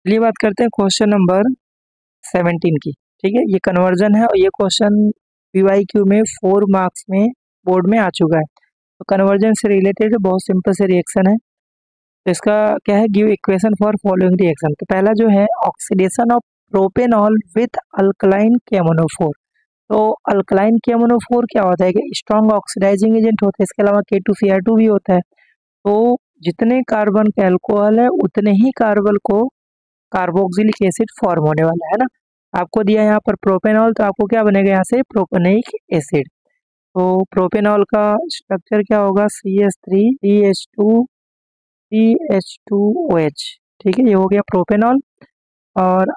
चलिए बात करते हैं क्वेश्चन नंबर 17 की। ठीक है, ये कन्वर्जन है और ये क्वेश्चन पीवाईक्यू में 4 मार्क्स में बोर्ड में आ चुका है। तो कन्वर्जन से रिलेटेड बहुत सिंपल से रिएक्शन है। तो इसका क्या है, give equation for following reaction. तो पहला जो है oxidation of propanol with alkaline KMnO4। तो अल्कलाइन KMnO4 क्या होता है कि स्ट्रॉन्ग ऑक्सीडाइजिंग एजेंट होता है। इसके अलावा K2Cr2 भी होता है। तो जितने कार्बन का अल्कोहल है उतने ही कार्बन को कार्बोक्सिलिक एसिड फॉर्म होने वाला है ना। आपको दिया यहाँ पर प्रोपेनॉल, तो आपको क्या बनेगा यहाँ से, प्रोपेनिक एसिड। तो प्रोपेनॉल का स्ट्रक्चर क्या होगा, CH3CH2CH2OH। ठीक है, ये हो गया प्रोपेनॉल। और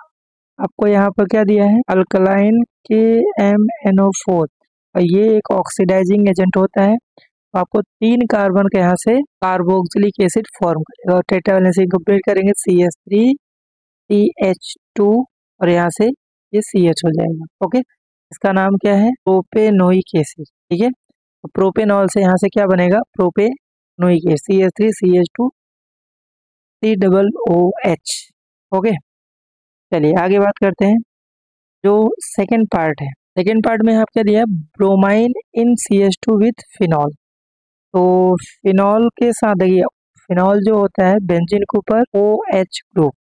आपको यहाँ पर क्या दिया है, अल्कलाइन KMnO4, और ये एक ऑक्सीडाइजिंग एजेंट होता है। तो आपको 3 कार्बन के यहाँ से कार्बोक्सिलिक एसिड फॉर्म करेगा और टेट्रा वैलेंसी कंप्लीट करेंगे CH3CH2 और यहाँ से ये CH हो जाएगा। ओके, इसका नाम क्या है, प्रोपेनोइक एसिड। ठीक है, तो प्रोपेनॉल से यहाँ से क्या बनेगा, प्रोपेनोइक एसिड, CH3CH2COOH। ओके, चलिए आगे बात करते हैं। जो सेकेंड पार्ट है, सेकेंड पार्ट में आप क्या दिया है, bromine in CH2 with phenol. तो फिनॉल के साथ देखिए, फिनॉल जो होता है बेंजीन के ऊपर OH ग्रुप,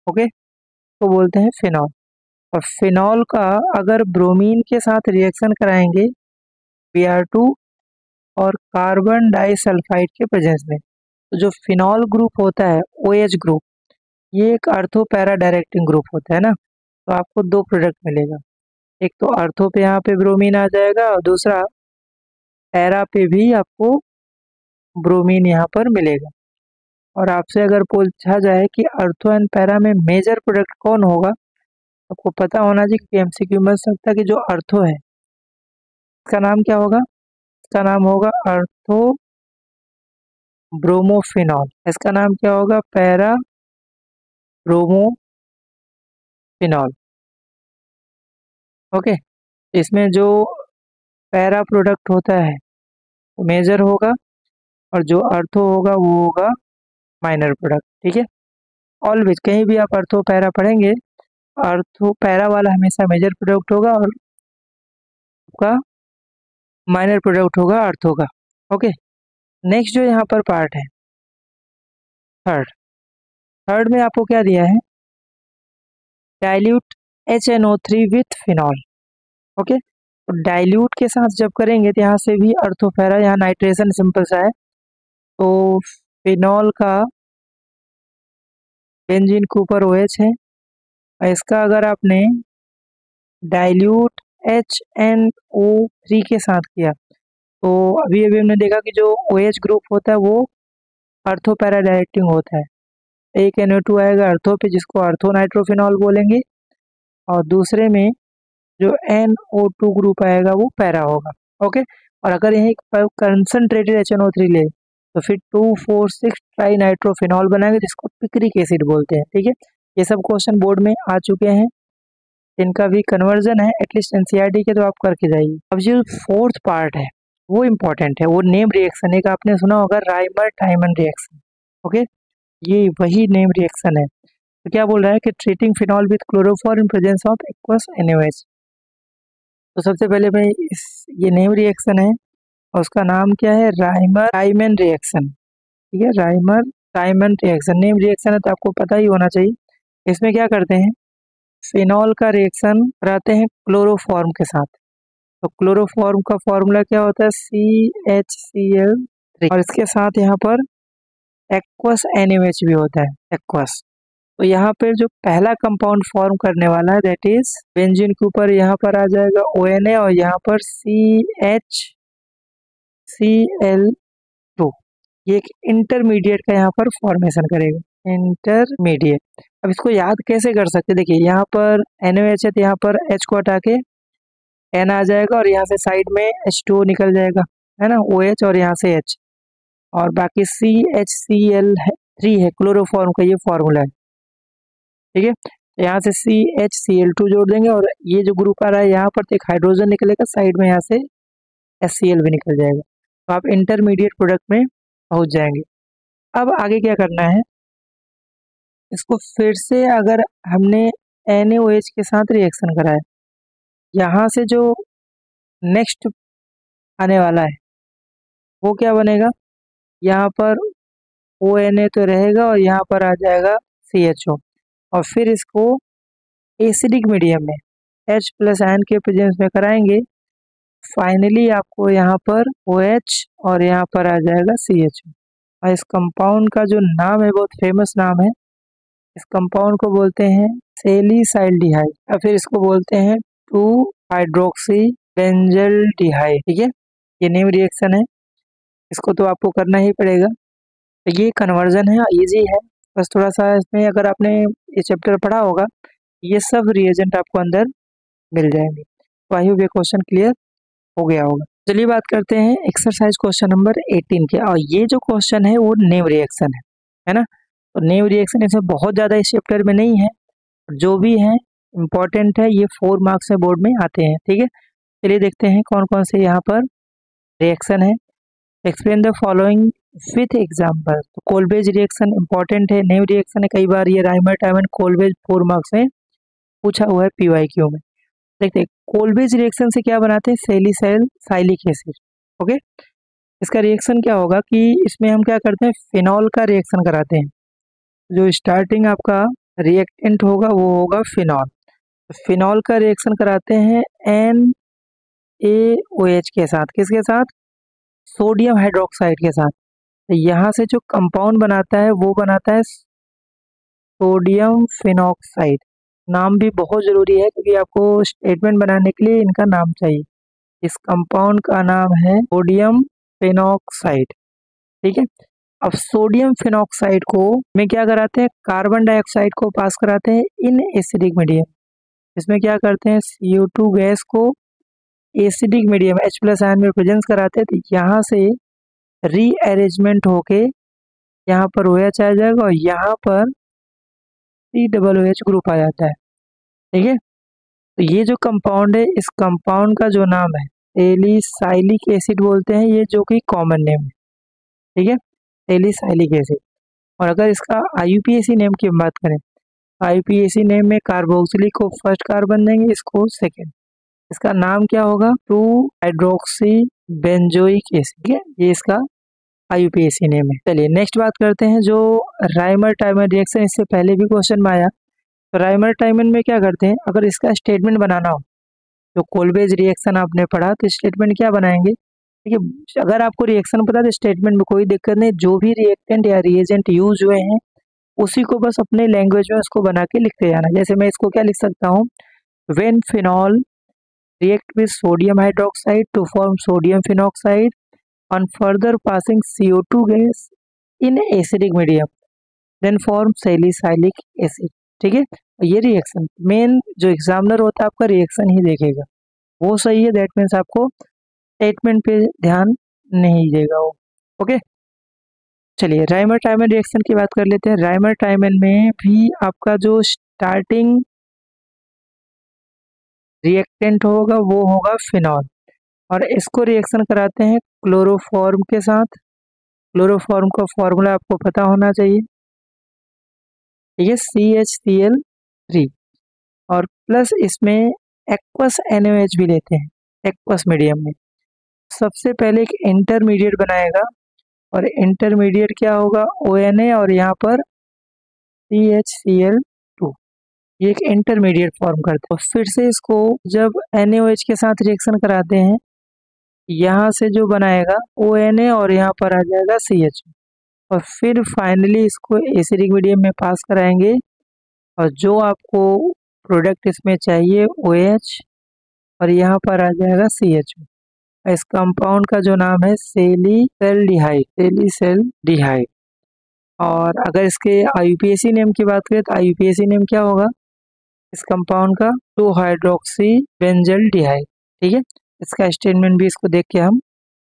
ओके, तो बोलते हैं फिनॉल। और फिनॉल का अगर ब्रोमीन के साथ रिएक्शन कराएंगे Br2 और कार्बन डाइसल्फाइड के प्रेजेंस में, तो जो फिनॉल ग्रुप होता है OH ग्रुप, ये एक अर्थो पैरा डायरेक्टिंग ग्रुप होता है ना। तो आपको 2 प्रोडक्ट मिलेगा, एक तो अर्थो पे यहाँ पे ब्रोमीन आ जाएगा और दूसरा पैरा पे भी आपको ब्रोमीन यहाँ पर मिलेगा। और आपसे अगर पूछा जाए कि अर्थो एंड पैरा में मेजर प्रोडक्ट कौन होगा, आपको पता होना चाहिए कि MCQ में सकता है कि जो अर्थो है इसका नाम क्या होगा, इसका नाम होगा अर्थो ब्रोमोफिनॉल। इसका नाम क्या होगा, पैरा ब्रोमोफिनॉल। ओके, इसमें जो पैरा प्रोडक्ट होता है वो मेजर होगा और जो अर्थो होगा वो होगा माइनर प्रोडक्ट। ठीक है, ऑलवेज कहीं भी आप अर्थो पैरा पढ़ेंगे, अर्थो पैरा वाला हमेशा मेजर प्रोडक्ट होगा और आपका माइनर प्रोडक्ट होगा अर्थो का। ओके, नेक्स्ट जो यहाँ पर पार्ट है थर्ड, थर्ड में आपको क्या दिया है, dilute HNO3 with phenol. Okay, तो डाइल्यूट के साथ जब करेंगे तो यहाँ से भी अर्थोफेरा, यहाँ नाइट्रेशन सिंपल सा है। तो फिनॉल का बेंजीन के ऊपर OH है और इसका अगर आपने डाइल्यूट HNO3 के साथ किया तो अभी अभी हमने देखा कि जो OH ग्रुप होता है वो अर्थो पैरा डायरेक्टिंग होता है। एक NO2 आएगा अर्थो पे जिसको अर्थो नाइट्रोफिनॉल बोलेंगे, और दूसरे में जो NO2 ग्रुप आएगा वो पैरा होगा। ओके, और अगर यही कंसनट्रेटेड HNO3 ले तो फिर 2,4,6 ट्राई नाइट्रोफिनॉल बनाएंगे जिसको पिक्रिक एसिड बोलते हैं। ठीक है, ये सब क्वेश्चन बोर्ड में आ चुके हैं, इनका भी कन्वर्जन है एटलीस्ट NCERT के, तो आप करके जाइए। अब जो फोर्थ पार्ट है वो इम्पोर्टेंट है, वो नेम रिएक्शन। एक आपने सुना होगा राइमर टाइमन रिएक्शन। ओके, ये वही नेम रिएक्शन है। तो क्या बोल रहा है कि treating phenol with chloroform in presence of aqueous NaOH। तो सबसे पहले मैं ये नेम रिएक्शन है और उसका नाम क्या है, राइमर टाइमन रिएक्शन। ठीक है, राइमर टाइमन रिएक्शन नेम रिएक्शन है तो आपको पता ही होना चाहिए। इसमें क्या करते हैं, फिनॉल का रिएक्शन कराते हैं क्लोरोफॉर्म के साथ। तो क्लोरोफॉर्म का फॉर्मूला क्या होता है, CHCl3, और इसके साथ यहाँ पर एक्वस NaOH भी होता है, एक्वस। तो यहाँ पर जो पहला कंपाउंड फॉर्म करने वाला है दैट इज बेंजीन के ऊपर यहाँ पर आ जाएगा ONA और यहाँ पर CHCl2। ये एक इंटरमीडिएट का यहाँ पर फॉर्मेशन करेगा, इंटरमीडिएट। अब इसको याद कैसे कर सकते हैं, देखिए यहाँ पर NaOH है तो यहाँ पर H को हटा के N आ जाएगा और यहाँ से साइड में H2O निकल जाएगा, है ना, OH और यहाँ से H, और बाकी CHCl3 है क्लोरोफॉर्म का, ये फॉर्मूला है। ठीक है, तो यहाँ से CHCl2 जोड़ देंगे और ये जो ग्रुप आ रहा है यहाँ पर तो एक हाइड्रोजन निकलेगा, साइड में यहाँ से HCl भी निकल जाएगा। तो आप इंटरमीडिएट प्रोडक्ट में पहुंच जाएंगे। अब आगे क्या करना है, इसको फिर से अगर हमने NaOH के साथ रिएक्शन कराया, यहाँ से जो नेक्स्ट आने वाला है वो क्या बनेगा, यहाँ पर ONA तो रहेगा और यहाँ पर आ जाएगा CHO, और फिर इसको एसिडिक मीडियम में H+आयन के प्रेजेंस में कराएंगे। फाइनली आपको यहाँ पर OH और यहाँ पर आ जाएगा CHO। और इस कंपाउंड का जो नाम है बहुत फेमस नाम है, इस कंपाउंड को बोलते हैं सैलिसाइल्डिहाइड या फिर इसको बोलते हैं 2 हाइड्रोक्सी बेंजल्डिहाइड। ठीक है, ये नेम रिएक्शन है, इसको तो आपको करना ही पड़ेगा। तो ये कन्वर्जन है, इजी है, बस थोड़ा सा इसमें अगर आपने ये चैप्टर पढ़ा होगा ये सब रिएजेंट आपको अंदर मिल जाएंगे। तो आई होप ये क्वेश्चन क्लियर हो गया होगा। चलिए बात करते हैं एक्सरसाइज क्वेश्चन नंबर 18 के, और ये जो क्वेश्चन है वो नेम रिएक्शन है ना। तो नेम रिएक्शन इसमें बहुत ज़्यादा इस चैप्टर में नहीं है, जो भी है इम्पोर्टेंट है, ये 4 मार्क्स में बोर्ड में आते हैं। ठीक है, चलिए देखते हैं कौन कौन से यहाँ पर रिएक्शन है। Explain the following with example. तो कोलबेज रिएक्शन इंपॉर्टेंट है, नेम रिएक्शन है, कई बार ये राइमर टाइमन कोलबेज 4 मार्क्स में पूछा हुआ है PYQ में। देखते हैं कोलबेज रिएक्शन से क्या बनाते हैं, सैलिसाइलिक एसिड। ओके, इसका रिएक्शन क्या होगा कि इसमें हम क्या करते हैं, फिनॉल का रिएक्शन कराते हैं। जो स्टार्टिंग आपका रिएक्टेंट होगा वो होगा फिनॉल। फिनॉल का रिएक्शन कराते हैं NaOH के साथ, किसके साथ, सोडियम हाइड्रोक्साइड के साथ। तो यहाँ से जो कंपाउंड बनाता है वो बनाता है सोडियम फिनॉक्साइड। नाम भी बहुत ज़रूरी है क्योंकि आपको स्टेटमेंट बनाने के लिए इनका नाम चाहिए। इस कंपाउंड का नाम है सोडियम फिनॉक्साइड। ठीक है, अब सोडियम फिनॉक्साइड को में क्या कराते हैं, कार्बन डाइऑक्साइड को पास कराते हैं इन एसिडिक मीडियम। इसमें क्या करते हैं, CO2 गैस को एसिडिक मीडियम H+आयन में प्रेजेंस कराते हैं। तो यहाँ से रीअरेंजमेंट होके यहाँ पर OH आ जाएगा और यहाँ पर COOH ग्रुप आ जाता है। ठीक है, तो ये जो कंपाउंड है, इस कंपाउंड का जो नाम है सैलिसाइलिक एसिड बोलते हैं, ये जो कि कॉमन नेम है। ठीक है, सैलिसाइलिक एसिड। और अगर इसका IUPAC नेम की हम बात करें, IUPAC नेम में कार्बोक्सिलिक को फर्स्ट कार्बन देंगे, इसको सेकेंड। इसका नाम क्या होगा, 2 हाइड्रोक्सी बेंजोइक एसिड। ये इसका IUPAC नेम है। चलिए नेक्स्ट बात करते हैं जो राइमर टाइमर रिएक्शन, इससे पहले भी क्वेश्चन में आया। तो राइमर टाइमर में क्या करते हैं, अगर इसका स्टेटमेंट बनाना हो, तो कोलबेज रिएक्शन आपने पढ़ा तो स्टेटमेंट क्या बनाएंगे। देखिए अगर आपको रिएक्शन पता तो स्टेटमेंट में कोई दिक्कत नहीं, जो भी रिएक्टेंट या रिएजेंट यूज हुए हैं उसी को बस अपने लैंग्वेज में उसको बना के लिखते जाना। जैसे मैं इसको क्या लिख सकता हूँ, when phenol react with sodium hydroxide to form sodium phenoxide on further passing CO2 gas in acidic medium then form salicylic acid। ठीक है, ये रिएक्शन मेन जो एग्जामिनर होता है आपका रिएक्शन ही देखेगा, वो सही है, दैट मीन्स आपको स्टेटमेंट पे ध्यान नहीं देगा वो। ओके, चलिए राइमर टाइमन रिएक्शन की बात कर लेते हैं। राइमर टाइमन में भी आपका जो स्टार्टिंग रिएक्टेंट होगा वो होगा फिनॉल, और इसको रिएक्शन कराते हैं क्लोरोफॉर्म के साथ। क्लोरोफॉर्म का फॉर्मूला आपको पता होना चाहिए, ये CHCl3, और प्लस इसमें एक्वस NaOH भी लेते हैं एक्वस मीडियम में। सबसे पहले एक इंटरमीडिएट बनाएगा, और इंटरमीडिएट क्या होगा, ONA और यहाँ पर CHCl2, ये एक इंटरमीडिएट फॉर्म करते हैं। फिर से इसको जब NaOH के साथ रिएक्शन कराते हैं, यहाँ से जो बनाएगा ONA और यहाँ पर आ जाएगा CHO, और फिर फाइनली इसको एसिडिक मीडियम में पास कराएंगे, और जो आपको प्रोडक्ट इसमें चाहिए OH और यहाँ पर आ जाएगा CHO। इस कंपाउंड का जो नाम है सैलिसैल्डिहाइड। और अगर इसके IUPAC नेम की बात करें तो IUPAC नेम क्या होगा इस कंपाउंड का, 2 हाइड्रोक्सी बेंजल्डिहाइड। ठीक है, इसका स्टेटमेंट भी इसको देख के हम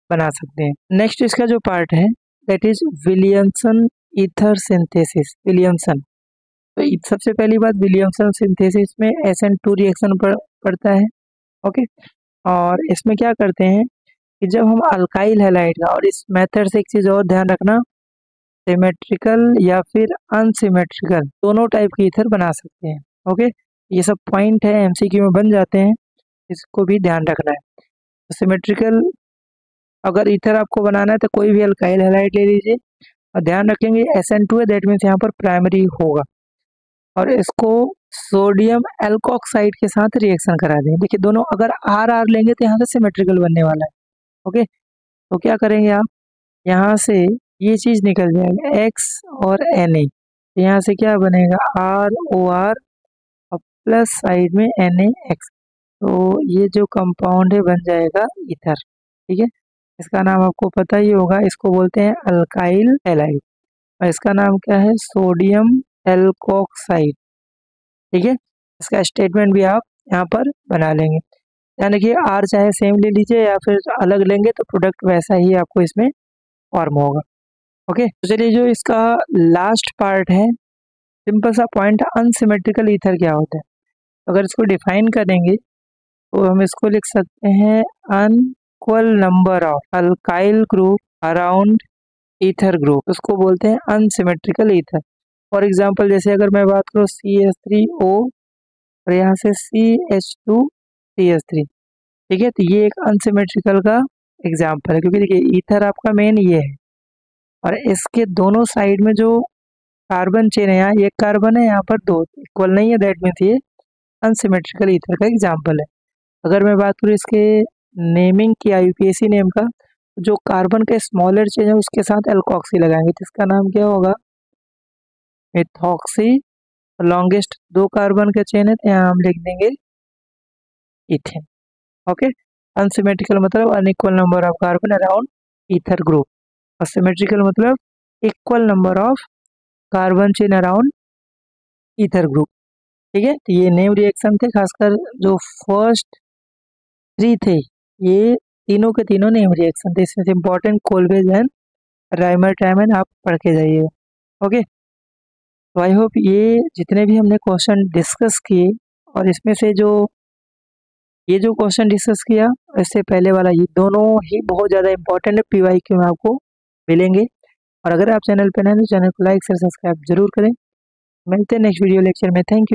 बना सकते हैं। नेक्स्ट इसका जो पार्ट है that is Williamson ether synthesis. Williamson, तो सबसे पहली बात विलियमसन सिंथेसिस में SN2 रिएक्शन पड़ता है। ओके, और इसमें क्या करते हैं कि जब हम अल्काइल हैलाइड का, और इस मेथड से एक चीज़ और ध्यान रखना सिमेट्रिकल या फिर अनसिमेट्रिकल दोनों टाइप के ईथर बना सकते हैं। ओके, ये सब पॉइंट है एमसीक्यू में बन जाते हैं, इसको भी ध्यान रखना है। तो सिमेट्रिकल अगर ईथर आपको बनाना है तो कोई भी अल्काइल हैलाइड ले लीजिए और ध्यान रखेंगे SN2 है, दैट मीन्स यहाँ पर प्राइमरी होगा, और इसको सोडियम एल्कोक्साइड के साथ रिएक्शन करा दें। देखिए दोनों अगर आर आर लेंगे तो यहाँ से सिमेट्रिकल बनने वाला है। ओके, तो क्या करेंगे आप, यहाँ से ये चीज निकल जाएगा एक्स और Na, यहाँ से क्या बनेगा ROR और प्लस साइड में NaX, तो ये जो कंपाउंड है बन जाएगा ईथर। ठीक है, इसका नाम आपको पता ही होगा, इसको बोलते हैं अल्काइल हैलाइड और इसका नाम क्या है, सोडियम एल्कोक्साइड। ठीक है, इसका स्टेटमेंट भी आप यहाँ पर बना लेंगे, यानी कि आर चाहे सेम ले लीजिए या फिर अलग लेंगे तो प्रोडक्ट वैसा ही आपको इसमें फॉर्म होगा। ओके, तो चलिए जो इसका लास्ट पार्ट है, सिंपल सा पॉइंट, अनसिमेट्रिकल ईथर क्या होता है। अगर इसको डिफाइन करेंगे तो हम इसको लिख सकते हैं unequal number of alkyl group around ether group, उसको बोलते हैं अनसिमेट्रिकल ईथर। फॉर एग्जांपल जैसे अगर मैं बात करूँ CH3O और यहाँ से CH2CH3, ठीक है, तो ये एक अनसिमेट्रिकल का एग्जाम्पल है, क्योंकि देखिए ईथर आपका मेन ये है और इसके दोनों साइड में जो कार्बन चेन है, यहाँ एक कार्बन है, यहाँ पर दो इक्वल नहीं है, दैट मीन्स ये अनसिमेट्रिकल ईथर का एग्जाम्पल है। अगर मैं बात करूँ इसके नेमिंग की, IUPAC नेम का, जो कार्बन का स्मॉलर चेन है उसके साथ एल्कोक्सी लगाएंगे तो इसका नाम क्या होगा, मिथॉक्सी। लॉन्गेस्ट दो कार्बन का चेन है तो यहाँ हम लिख देंगे इथेन। ओके, अनसिमेट्रिकल मतलब unequal number of carbon around ether group और सिमेट्रिकल मतलब equal number of carbon chain around ether group. ठीक है, तो ये नेम रिएक्शन थे, खासकर जो फर्स्ट 3 थे ये तीनों के तीनों नेम रिएक्शन थे, इसमें से इंपॉर्टेंट कोलवेज एंड राइमर टाइमन आप पढ़ के जाइएगा। ओके, तो आई होप ये जितने भी हमने क्वेश्चन डिस्कस किए और इसमें से जो ये जो क्वेश्चन डिस्कस किया इससे पहले वाला, ये दोनों ही बहुत ज़्यादा इंपॉर्टेंट है, PYQ में आपको मिलेंगे। और अगर आप चैनल पर नए हैं तो चैनल को लाइक शेयर सब्सक्राइब जरूर करें। मिलते हैं नेक्स्ट वीडियो लेक्चर में। Thank you.